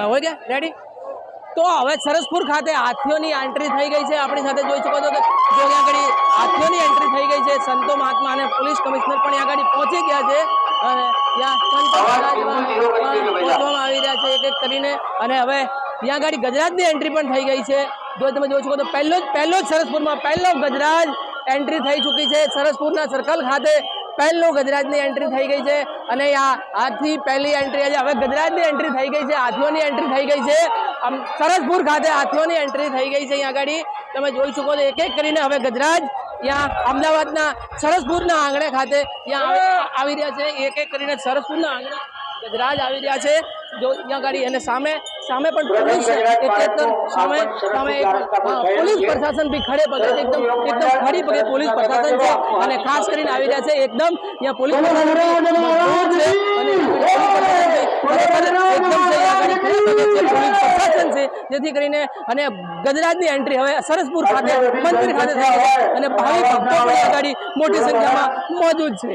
हो गया रेडी। तो हवे सरसपुर खाते हाथीओनी एंट्री थई गई है। अपनी साथे जोई शको छो के जो ત્યાં આગળ હાથીઓની એન્ટ્રી થઈ ગઈ છે। સંતો મહાત્મા અને પોલીસ કમિશનર પણ ત્યાં આગળ પહોંચી ગયા છે અને ત્યાં સંતો પહોંચવામાં આવી રહ્યા છે એક એક કરીને। અને હવે ત્યાં આગળ ગજરાજની એન્ટ્રી પણ થઈ ગઈ છે। જો તમે જોઈ શકો તો પહેલો જ સરસપુરમાં પહેલો ગજરાજ एंट्री थई चुकी है। सरसपुरना सर्कल खाते पहलो गजराजनी एंट्री थई गई है અને આ આજથી પહેલી એન્ટ્રી આજે હવે ગજરાજની એન્ટ્રી થઈ ગઈ છે। હાથીઓની એન્ટ્રી થઈ ગઈ છે। સરસપુર ખાતે હાથીઓની એન્ટ્રી થઈ ગઈ છે। અહીંયા આગળ તમે જોઈ શકો છો એક એક કરીને હવે ગજરાજ यहाँ अमदावादना सरसपुरना आंगणे खाते यहाँ આવી રહ્યા છે। एक एक કરીને સરસપુરના આંગણે गजराज આવી રહ્યા છે। जो यहाँ गाड़ी અને સામે સામે પણ पुलिस सामे पुलिस प्रशासन भी खड़े पगे एकदम खड़ी पगे पुलिस प्रशासन है અને खास કરીને આવી રહ્યા છે। एकदम यहाँ पुलिस प्रशासन છે જેથી કરીને અને ગજરાજની એન્ટ્રી હવે સરસપુર ખાતે મંદિર ખાતે થઈ છે અને ભાવિ ભક્તો પણ આ ગાડી મોટી સંખ્યામાં મોજૂદ છે।